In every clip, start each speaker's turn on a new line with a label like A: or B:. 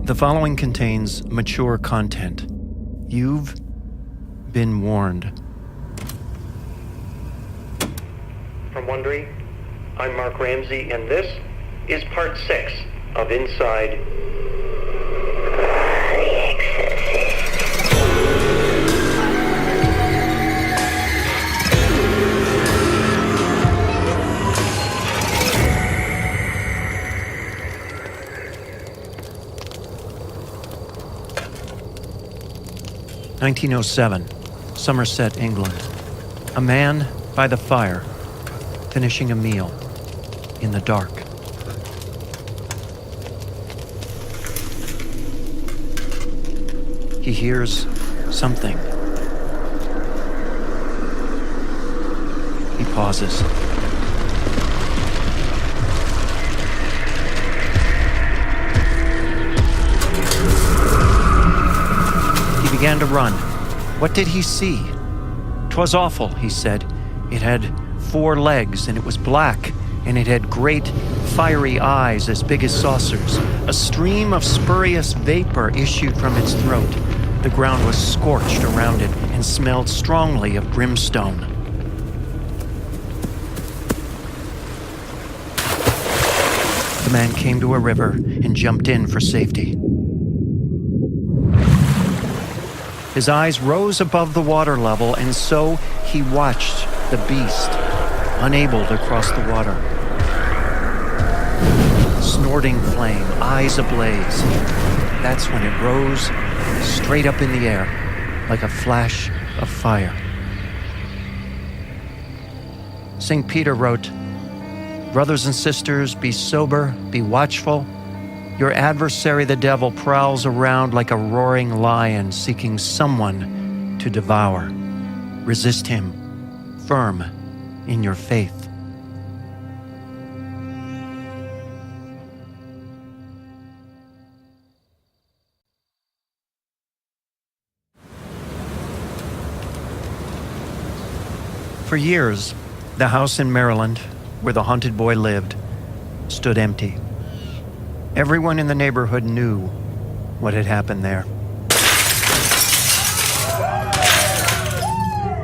A: The following contains mature content. You've been warned.
B: From Wondery, I'm Mark Ramsey, and this is part 6 of Inside the Exorcist.
A: (1907), Somerset, England. A man by the fire, finishing a meal in the dark. He hears something. He pauses. He began to run. What did he see? "'Twas awful," he said. "It had 4 legs, and it was black, and it had great fiery eyes as big as saucers. A stream of spurious vapor issued from its throat. The ground was scorched around it and smelled strongly of brimstone." The man came to a river and jumped in for safety. His eyes rose above the water level, and so he watched the beast, unable to cross the water. Snorting flame, eyes ablaze. That's when it rose straight up in the air, like a flash of fire. St. Peter wrote, "Brothers and sisters, be sober, be watchful. Your adversary, the devil, prowls around like a roaring lion, seeking someone to devour. Resist him, firm in your faith." For years, the house in Maryland, where the haunted boy lived, stood empty. Everyone in the neighborhood knew what had happened there.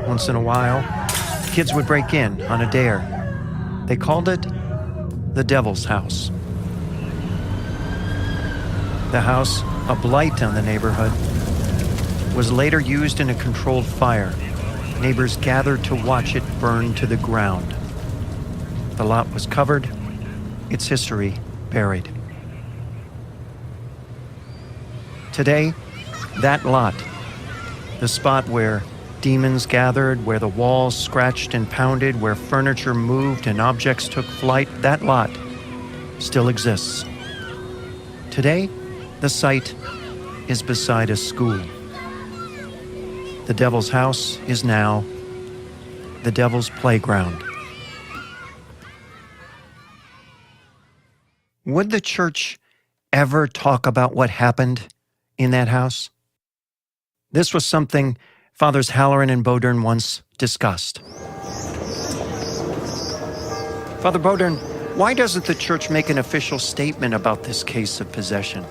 A: Once in a while, kids would break in on a dare. They called it the Devil's House. The house, a blight on the neighborhood, was later used in a controlled fire. Neighbors gathered to watch it burn to the ground. The lot was covered, its history buried. Today, that lot, the spot where demons gathered, where the walls scratched and pounded, where furniture moved and objects took flight, that lot still exists. Today, the site is beside a school. The Devil's House is now the Devil's Playground. Would the church ever talk about what happened in that house? This was something Fathers Halloran and Bodern once discussed. Father Bodern, why doesn't the church make an official statement about this case of possession?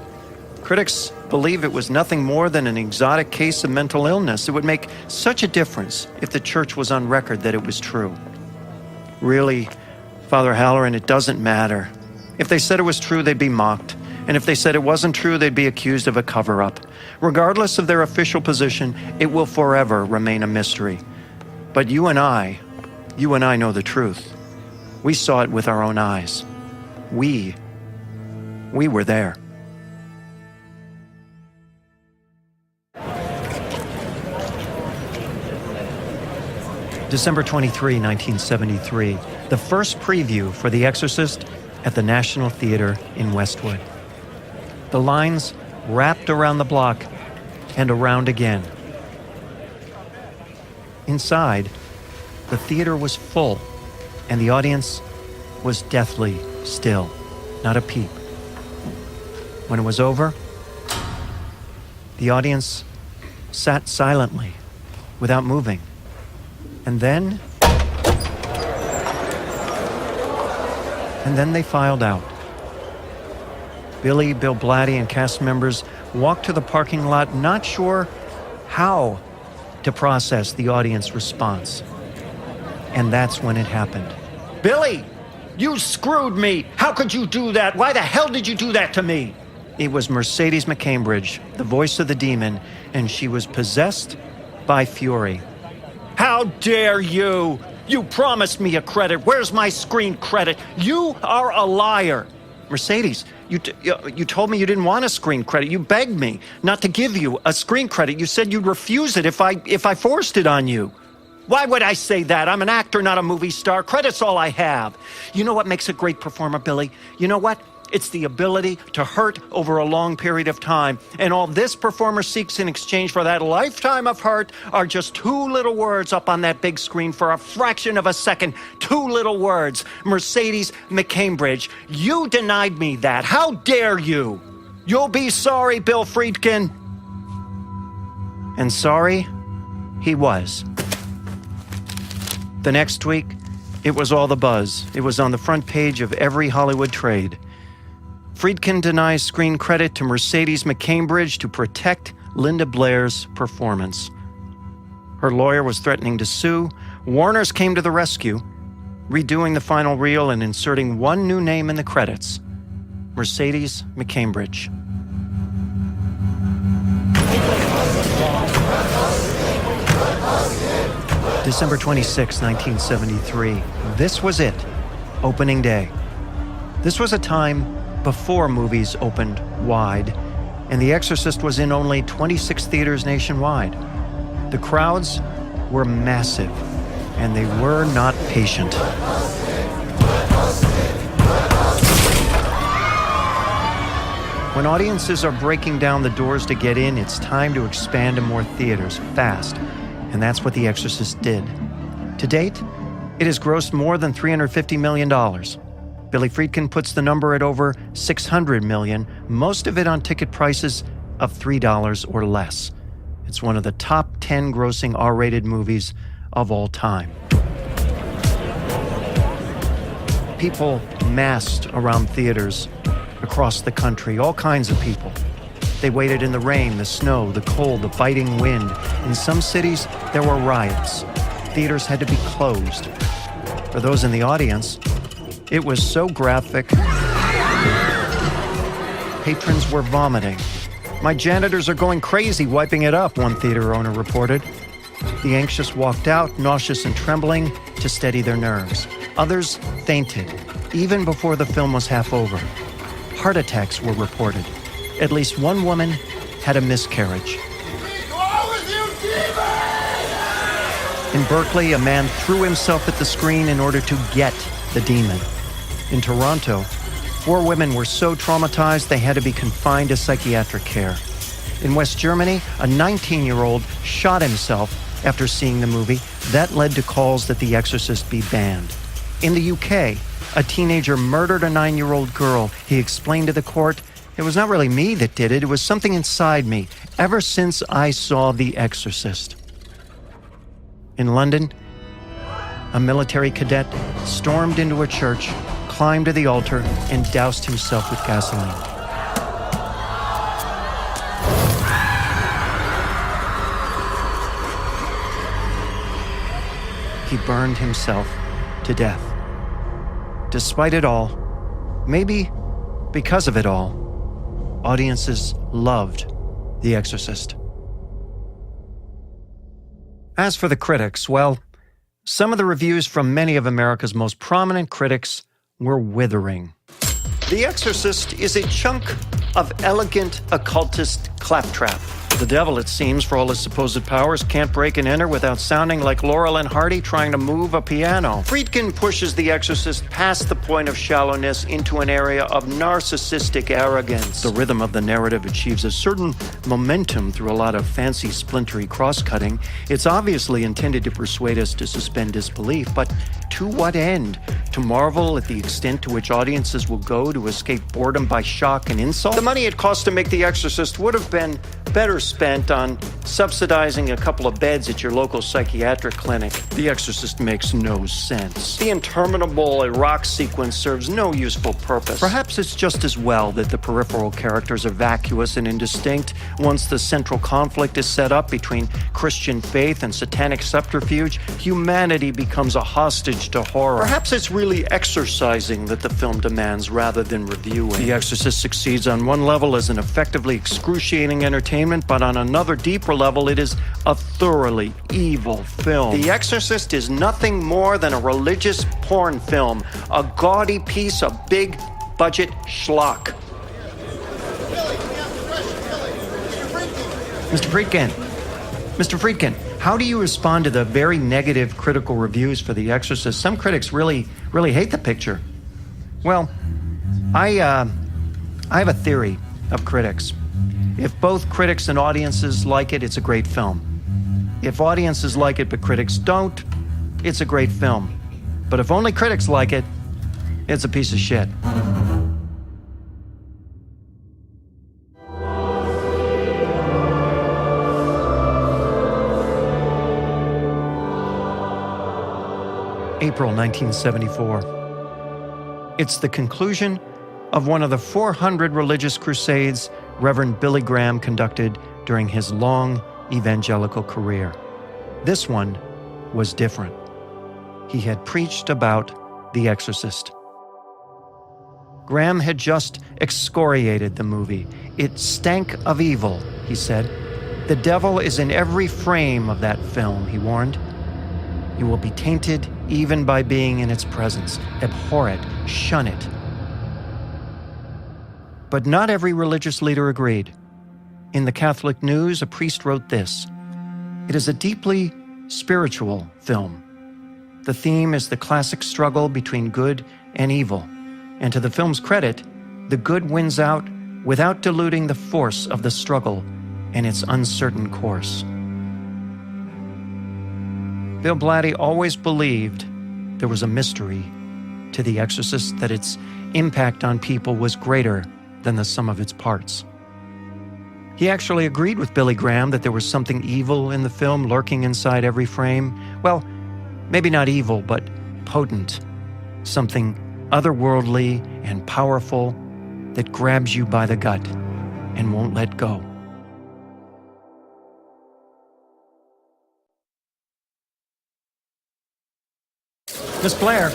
A: Critics believe it was nothing more than an exotic case of mental illness. It would make such a difference if the church was on record that it was true. Really, Father Halloran, it doesn't matter. If they said it was true, they'd be mocked. And if they said it wasn't true, they'd be accused of a cover-up. Regardless of their official position, it will forever remain a mystery. But you and I know the truth. We saw it with our own eyes. We were there. December 23, 1973, the first preview for The Exorcist at the National Theater in Westwood. The lines wrapped around the block and around again. Inside, the theater was full, and the audience was deathly still, not a peep. When it was over, the audience sat silently, without moving. And then they filed out. Billy, Bill Blatty, and cast members walked to the parking lot, not sure how to process the audience response. And that's when it happened. "Billy, you screwed me! How could you do that? Why the hell did you do that to me?" It was Mercedes McCambridge, the voice of the demon, and she was possessed by fury. "How dare you! You promised me a credit. Where's my screen credit? You are a liar." "Mercedes, you told me you didn't want a screen credit. You begged me not to give you a screen credit. You said you'd refuse it if I forced it on you." "Why would I say that? I'm an actor, not a movie star. Credit's all I have." You know what makes a great performer, Billy? You know what? It's the ability to hurt over a long period of time. And all this performer seeks in exchange for that lifetime of hurt are just two little words up on that big screen for a fraction of a second. Two little words. Mercedes McCambridge, you denied me that. How dare you? You'll be sorry, Bill Friedkin. And sorry, he was. The next week, it was all the buzz. It was on the front page of every Hollywood trade. Friedkin denies screen credit to Mercedes McCambridge to protect Linda Blair's performance. Her lawyer was threatening to sue. Warner's came to the rescue, redoing the final reel and inserting one new name in the credits: Mercedes McCambridge. December 26, 1973. This was it. Opening day. This was a time before movies opened wide, and The Exorcist was in only 26 theaters nationwide. The crowds were massive, and they were not patient. When audiences are breaking down the doors to get in, it's time to expand to more theaters fast, and that's what The Exorcist did. To date, it has grossed more than $350 million. Billy Friedkin puts the number at over $600 million, most of it on ticket prices of $3 or less. It's one of the top 10 grossing R-rated movies of all time. People massed around theaters across the country, all kinds of people. They waited in the rain, the snow, the cold, the biting wind. In some cities, there were riots. Theaters had to be closed. For those in the audience, it was so graphic, patrons were vomiting. "My janitors are going crazy wiping it up," one theater owner reported. The anxious walked out, nauseous and trembling, to steady their nerves. Others fainted, even before the film was half over. Heart attacks were reported. At least one woman had a miscarriage. In Berkeley, a man threw himself at the screen in order to get the demon. In Toronto, 4 women were so traumatized they had to be confined to psychiatric care. In West Germany, a 19-year-old shot himself after seeing the movie. That led to calls that The Exorcist be banned. In the UK, a teenager murdered a 9-year-old girl. He explained to the court, "It was not really me that did it. It was something inside me ever since I saw The Exorcist." In London, a military cadet stormed into a church, climbed to the altar, and doused himself with gasoline. He burned himself to death. Despite it all, maybe because of it all, audiences loved The Exorcist. As for the critics, well, some of the reviews from many of America's most prominent critics were withering. The Exorcist is a chunk of elegant occultist claptrap. The devil, it seems, for all his supposed powers, can't break and enter without sounding like Laurel and Hardy trying to move a piano. Friedkin pushes The Exorcist past the point of shallowness into an area of narcissistic arrogance. The rhythm of the narrative achieves a certain momentum through a lot of fancy, splintery cross-cutting. It's obviously intended to persuade us to suspend disbelief, but to what end? To marvel at the extent to which audiences will go to escape boredom by shock and insult? The money it cost to make The Exorcist would have been better spent on subsidizing a couple of beds at your local psychiatric clinic. The Exorcist makes no sense. The interminable Iraq sequence serves no useful purpose. Perhaps it's just as well that the peripheral characters are vacuous and indistinct. Once the central conflict is set up between Christian faith and satanic subterfuge, humanity becomes a hostage to horror. Perhaps it's really exercising that the film demands rather than reviewing. The Exorcist succeeds on one level as an effectively excruciating entertainment, but on another deeper level, it is a thoroughly evil film. The Exorcist is nothing more than a religious porn film, a gaudy piece of big-budget schlock. Mr. Friedkin, how do you respond to the very negative critical reviews for The Exorcist? Some critics really hate the picture. Well, I have a theory of critics. If both critics and audiences like it, it's a great film. If audiences like it but critics don't, it's a great film. But if only critics like it, it's a piece of shit. April 1974. It's the conclusion of one of the 400 religious crusades Reverend Billy Graham conducted during his long evangelical career. This one was different. He had preached about The Exorcist. Graham had just excoriated the movie. It stank of evil, he said. The devil is in every frame of that film, he warned. You will be tainted even by being in its presence. Abhor it, shun it. But not every religious leader agreed. In the Catholic News, a priest wrote this: "It is a deeply spiritual film. The theme is the classic struggle between good and evil, and to the film's credit, the good wins out without diluting the force of the struggle and its uncertain course." Bill Blatty always believed there was a mystery to The Exorcist, that its impact on people was greater than the sum of its parts. He actually agreed with Billy Graham that there was something evil in the film lurking inside every frame. Well, maybe not evil, but potent. Something otherworldly and powerful that grabs you by the gut and won't let go. Miss Blair,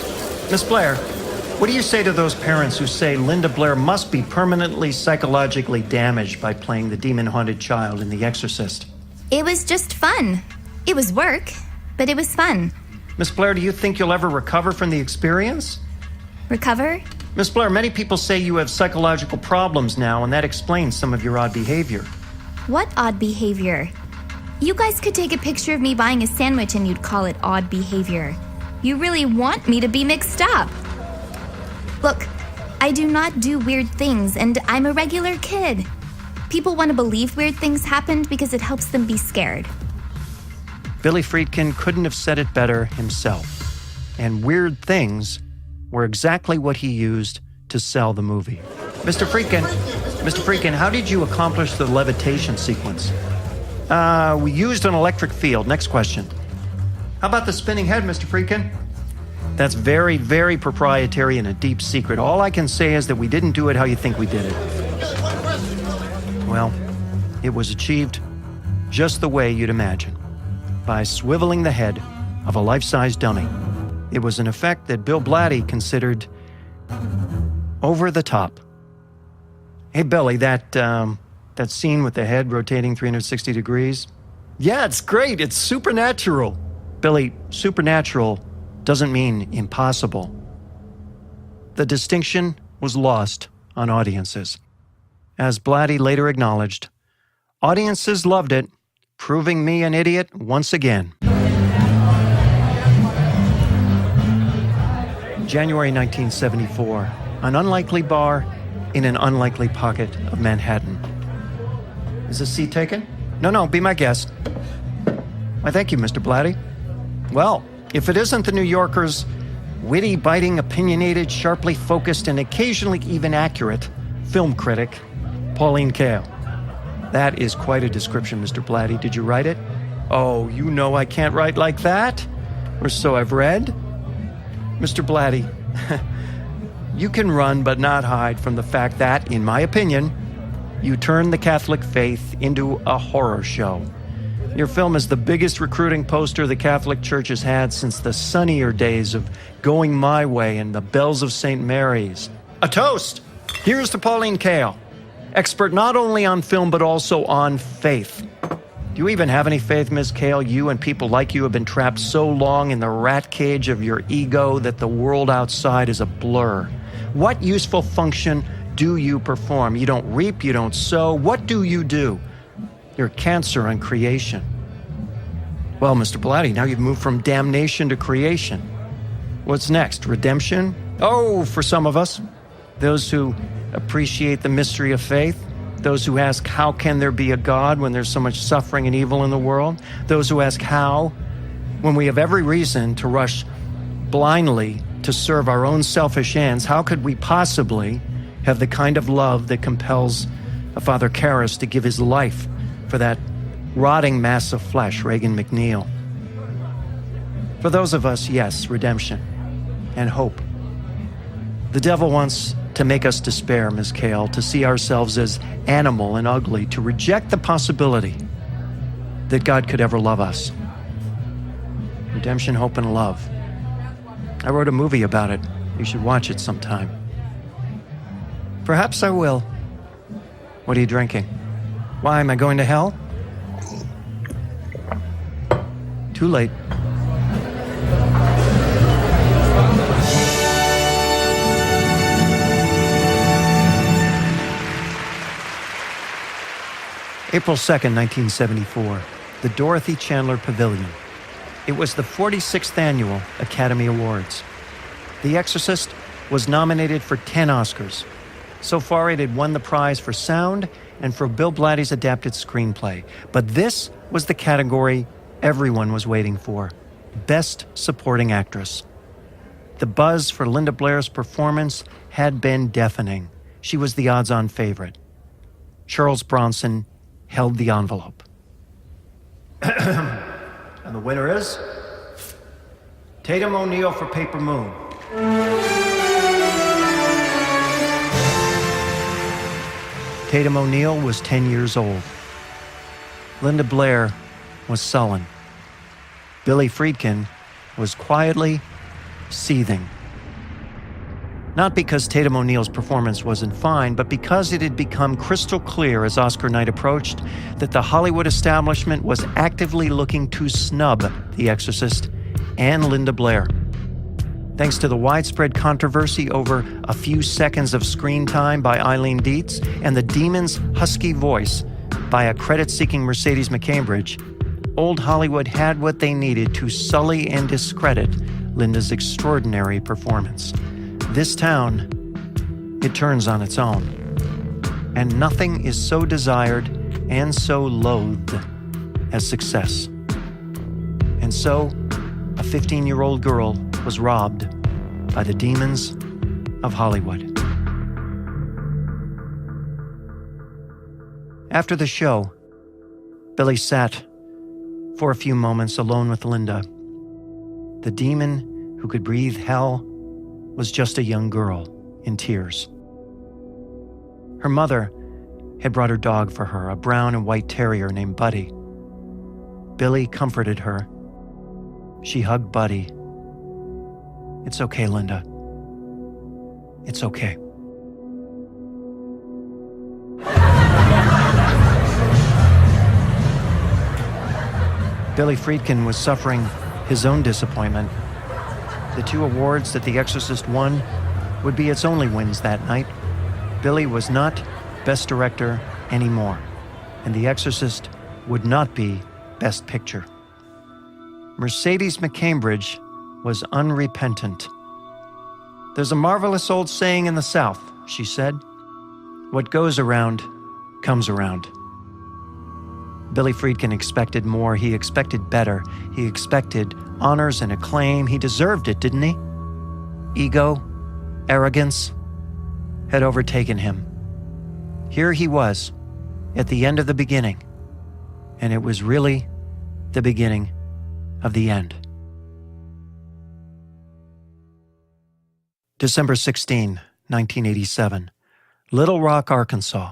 A: what do you say to those parents who say Linda Blair must be permanently psychologically damaged by playing the demon-haunted child in The Exorcist?
C: It was just fun. It was work, but it was fun.
A: Miss Blair, do you think you'll ever recover from the experience?
C: Recover?
A: Miss Blair, many people say you have psychological problems now, and that explains some of your odd behavior.
C: What odd behavior? You guys could take a picture of me buying a sandwich and you'd call it odd behavior. You really want me to be mixed up. Look, I do not do weird things, and I'm a regular kid. People want to believe weird things happened because it helps them be scared.
A: Billy Friedkin couldn't have said it better himself. And weird things were exactly what he used to sell the movie. Mr. Friedkin, how did you accomplish the levitation sequence? We used an electric field. Next question. How about the spinning head, Mr. Friedkin? That's very, very proprietary and a deep secret. All I can say is that we didn't do it how you think we did it. Well, it was achieved just the way you'd imagine, by swiveling the head of a life-size dummy. It was an effect that Bill Blatty considered over the top. Hey, Billy, that scene with the head rotating 360 degrees? Yeah, it's great. It's supernatural. Billy, supernatural doesn't mean impossible. The distinction was lost on audiences. As Blatty later acknowledged, audiences loved it, proving me an idiot once again. January 1974, an unlikely bar in an unlikely pocket of Manhattan. Is this seat taken? No, be my guest. Why, thank you, Mr. Blatty. Well, if it isn't the New Yorker's witty, biting, opinionated, sharply focused, and occasionally even accurate film critic, Pauline Kael. That is quite a description, Mr. Blatty. Did you write it? Oh, you know I can't write like that. Or so I've read. Mr. Blatty, you can run but not hide from the fact that, in my opinion, you turned the Catholic faith into a horror show. Your film is the biggest recruiting poster the Catholic Church has had since the sunnier days of Going My Way and the Bells of St. Mary's. A toast! Here's to Pauline Kael, expert not only on film but also on faith. Do you even have any faith, Ms. Kael? You and people like you have been trapped so long in the rat cage of your ego that the world outside is a blur. What useful function do you perform? You don't reap, you don't sow. What do you do? You're cancer on creation. Well, Mr. Blatty, now you've moved from damnation to creation. What's next? Redemption? Oh, for some of us. Those who appreciate the mystery of faith. Those who ask, how can there be a God when there's so much suffering and evil in the world? Those who ask how, when we have every reason to rush blindly to serve our own selfish ends, how could we possibly have the kind of love that compels a Father Karras to give his life for that rotting mass of flesh, Reagan McNeil? For those of us, yes, redemption and hope. The devil wants to make us despair, Ms. Kael, to see ourselves as animal and ugly, to reject the possibility that God could ever love us. Redemption, hope, and love. I wrote a movie about it. You should watch it sometime. Perhaps I will. What are you drinking? Why, am I going to hell? Too late. April 2nd, 1974, the Dorothy Chandler Pavilion. It was the 46th annual Academy Awards. The Exorcist was nominated for 10 Oscars. So far, it had won the prize for sound and for Bill Blatty's adapted screenplay. But this was the category everyone was waiting for: Best Supporting Actress. The buzz for Linda Blair's performance had been deafening. She was the odds-on favorite. Charles Bronson held the envelope. And the winner is Tatum O'Neal for Paper Moon. Tatum O'Neal was 10 years old. Linda Blair was sullen. Billy Friedkin was quietly seething. Not because Tatum O'Neal's performance wasn't fine, but because it had become crystal clear as Oscar night approached that the Hollywood establishment was actively looking to snub The Exorcist and Linda Blair. Thanks to the widespread controversy over a few seconds of screen time by Eileen Dietz and the demon's husky voice by a credit-seeking Mercedes McCambridge, Old Hollywood had what they needed to sully and discredit Linda's extraordinary performance. This town, it turns on its own. And nothing is so desired and so loathed as success. And so, a 15-year-old girl was robbed by the demons of Hollywood. After the show, Billy sat for a few moments alone with Linda. The demon who could breathe hell was just a young girl in tears. Her mother had brought her dog for her, a brown and white terrier named Buddy. Billy comforted her. She hugged Buddy. "It's okay, Linda. It's okay." Billy Friedkin was suffering his own disappointment. The 2 awards that The Exorcist won would be its only wins that night. Billy was not Best Director anymore, and The Exorcist would not be Best Picture. Mercedes McCambridge was unrepentant. "There's a marvelous old saying in the South," she said. "What goes around comes around." Billy Friedkin expected more. He expected better. He expected honors and acclaim. He deserved it, didn't he? ego, arrogance had overtaken him. Here he was, at the end of the beginning, and it was really the beginning of the end. December 16, 1987, Little Rock, Arkansas.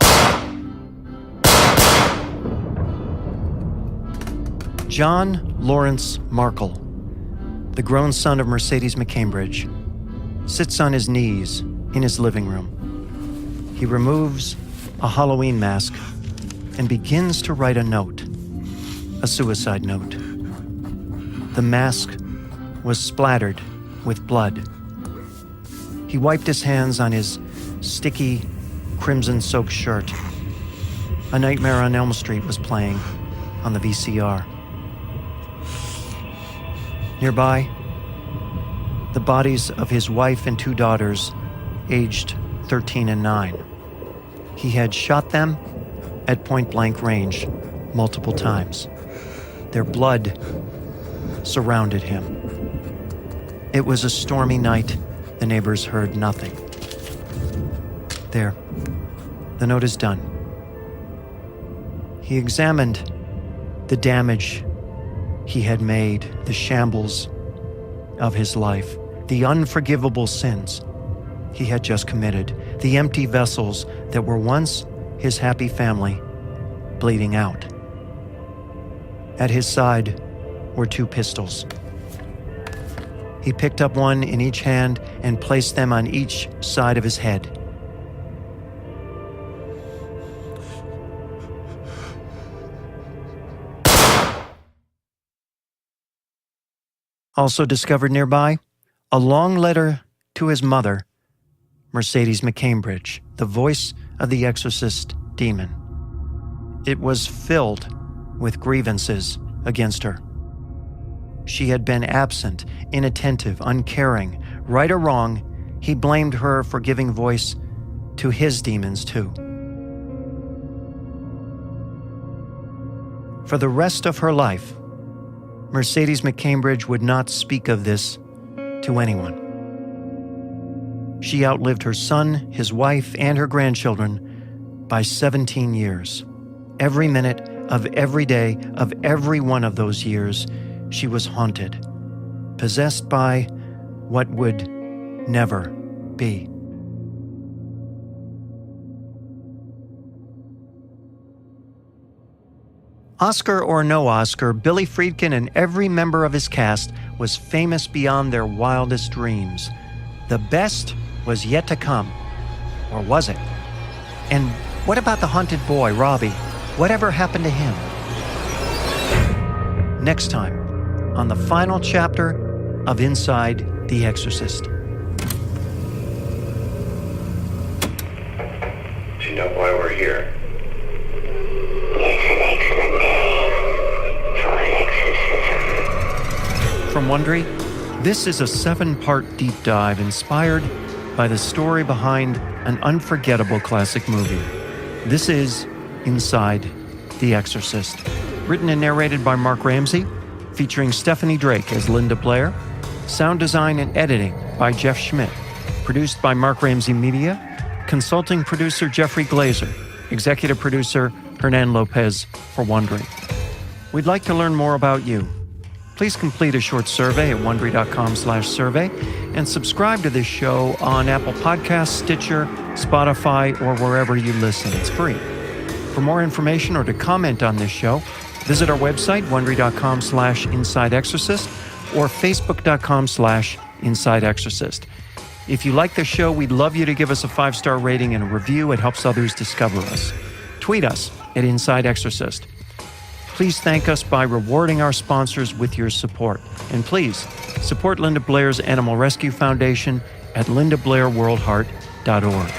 A: John Lawrence Markle, the grown son of Mercedes McCambridge, sits on his knees in his living room. He removes a Halloween mask and begins to write a note, a suicide note. The mask was splattered with blood. He wiped his hands on his sticky, crimson-soaked shirt. A Nightmare on Elm Street was playing on the VCR. Nearby, the bodies of his wife and 2 daughters, aged 13 and 9. He had shot them at point-blank range multiple times. Their blood surrounded him. It was a stormy night. The neighbors heard nothing. There, the note is done. He examined the damage he had made, the shambles of his life, the unforgivable sins he had just committed, the empty vessels that were once his happy family bleeding out. At his side were 2 pistols. He picked up one in each hand and placed them on each side of his head. Also discovered nearby, a long letter to his mother, Mercedes McCambridge, the voice of the Exorcist demon. It was filled with grievances against her. She had been absent, inattentive, uncaring. Right or wrong, he blamed her for giving voice to his demons too. For the rest of her life, Mercedes McCambridge would not speak of this to anyone. She outlived her son, his wife, and her grandchildren by 17 years. Every minute of every day of every one of those years, she was haunted, possessed by what would never be. Oscar or no Oscar, Billy Friedkin and every member of his cast was famous beyond their wildest dreams. The best was yet to come. Or was it? And what about the haunted boy, Robbie? Whatever happened to him? Next time, on the final chapter of Inside the Exorcist.
B: Do you know why we're here?
D: It's an excellent day for an exorcism.
A: From Wondery, this is a 7-part deep dive inspired by the story behind an unforgettable classic movie. This is Inside the Exorcist. Written and narrated by Mark Ramsey, featuring Stephanie Drake as Linda Blair. Sound design and editing by Jeff Schmidt. Produced by Mark Ramsey Media. Consulting producer Jeffrey Glazer. Executive producer Hernan Lopez for Wondery. We'd like to learn more about you. Please complete a short survey at wondery.com/survey and subscribe to this show on Apple Podcasts, Stitcher, Spotify, or wherever you listen. It's free. For more information or to comment on this show, visit our website, wondery.com/InsideExorcist or facebook.com/InsideExorcist. If you like the show, we'd love you to give us a 5-star rating and a review. It helps others discover us. Tweet us at Inside Exorcist. Please thank us by rewarding our sponsors with your support. And please, support Linda Blair's Animal Rescue Foundation at lindablairworldheart.org.